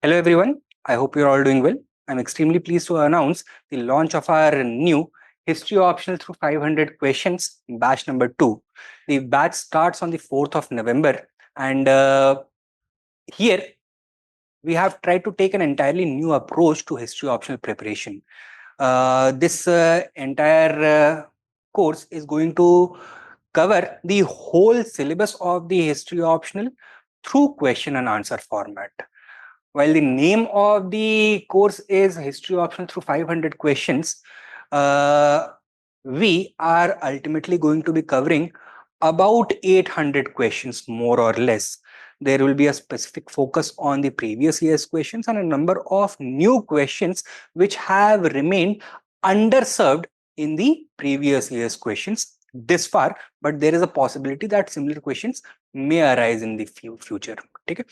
Hello everyone, I hope you're all doing well. I'm extremely pleased to announce the launch of our new History Optional through 500 questions batch number 2. The batch starts on the 4th of November and here we have tried to take an entirely new approach to History Optional preparation. This entire course is going to cover the whole syllabus of the History Optional through question and answer format. While the name of the course is History Optional through 500 questions, we are ultimately going to be covering about 800 questions, more or less. There will be a specific focus on the previous year's questions and a number of new questions which have remained underserved in the previous year's questions this far, but there is a possibility that similar questions may arise in the future. Okay?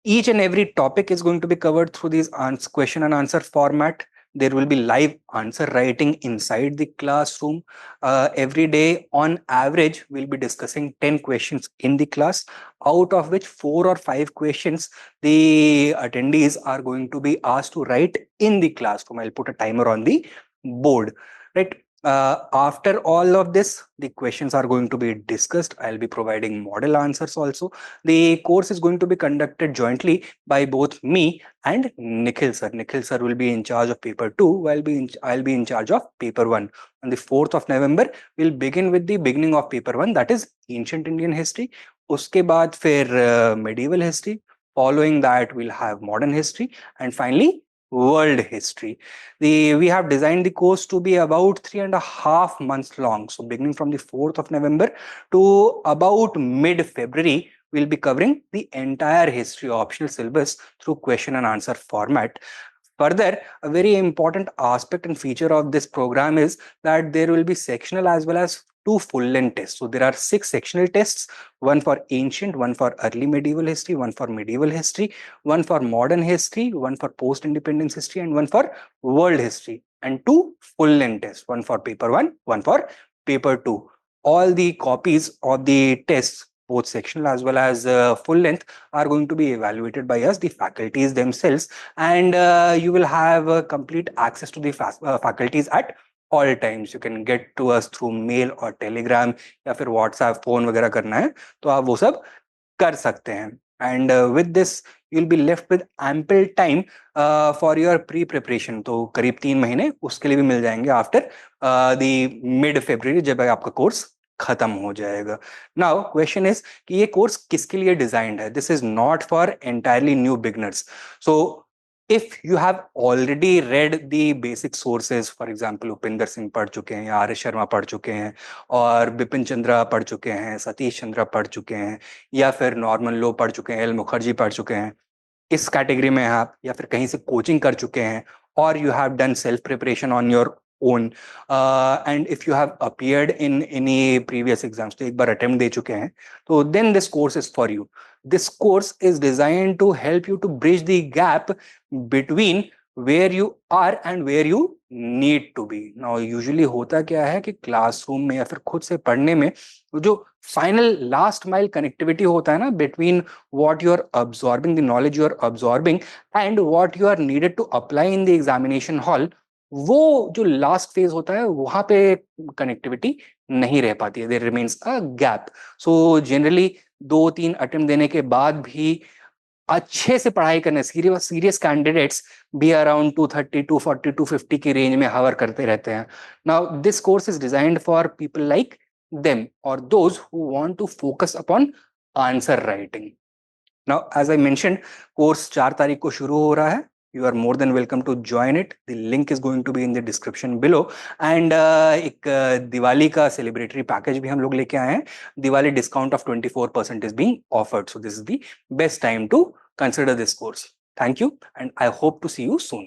Each and every topic is going to be covered through these question and answer format. There will be live answer writing inside the classroom. Every day, on average, we'll be discussing 10 questions in the class, out of which 4 or 5 questions the attendees are going to be asked to write in the classroom. I'll put a timer on the board. Right. After all of this, the questions are going to be discussed. I'll be providing model answers also. The course is going to be conducted jointly by both me and Nikhil sir. Nikhil sir will be in charge of paper 2, while I'll be in charge of paper 1. On the 4th of November, we'll begin with the beginning of paper 1, that is ancient Indian history. Uske baad fir medieval history. Following that, we'll have modern history, and finally world history. We have designed the course to be about 3.5 months long. So beginning from the 4th of November to about mid-February, we'll be covering the entire history optional syllabus through question and answer format. Further, a very important aspect and feature of this program is that there will be sectional as well as 2 full-length tests. So there are 6 sectional tests, one for ancient, one for early medieval history, one for medieval history, one for modern history, one for post-independence history, and one for world history, and 2 full-length tests, one for paper 1, one for paper 2. All the copies of the tests, both sectional as well as full length, are going to be evaluated by us, the faculties themselves, and you will have complete access to the faculties at all times. You can get to us through mail or telegram, या फिर WhatsApp, phone वगैरह करना है तो आप वो सब कर सकते हैं. And with this, you'll be left with ample time for your pre-preparation. तो करीब 3 महीने उसके लिए भी मिल जाएंगे after the mid-February, जब आपका कोर्स खत्म हो जाएगा. नाउ क्वेश्चन इज कि ये कोर्स किसके लिए डिजाइंड है. This is not for entirely new beginners. So if you have already read the basic sources, for example Upinder Singh पढ़ चुके हैं, या आर एस शर्मा पढ़ चुके हैं, और बिपिन चंद्रा पढ़ चुके हैं, सतीश चंद्रा पढ़ चुके हैं, या फिर नॉर्मन लो पढ़ चुके हैं, एल मुखर्जी पढ़ चुके हैं, इस कैटेगरी में आप, या फिर कहीं से कोचिंग कर चुके हैं, और you have done self preparation on your own, and if you have appeared in any previous exams, तो एक बार attempt दे चुके हैं, तो then this course is for you. This course is designed to help you to bridge the gap between where you are and where you need to be. Now usually होता क्या है कि classroom में या फिर खुद से पढ़ने में जो फाइनल लास्ट माइल कनेक्टिविटी होता है ना, between what you are absorbing, the knowledge you are absorbing, and what you are needed to apply in the examination hall, वो जो लास्ट फेज होता है वहां पे कनेक्टिविटी नहीं रह पाती है. There remains a gap. So generally 2-3 attempt देने के बाद भी अच्छे से पढ़ाई करने सीरियस कैंडिडेट्स भी अराउंड 230, 240, 250 की रेंज में हवर करते रहते हैं. Now this course is designed for people like them और those who want to focus upon answer writing. Now as I mentioned, course 4 तारीख को शुरू हो रहा है. You are more than welcome to join it. The link is going to be in the description below. And एक दिवाली का celebratory package भी हम लोग लेके आए हैं. Diwali discount of 24% is being offered. So this is the best time to consider this course. Thank you, and I hope to see you soon.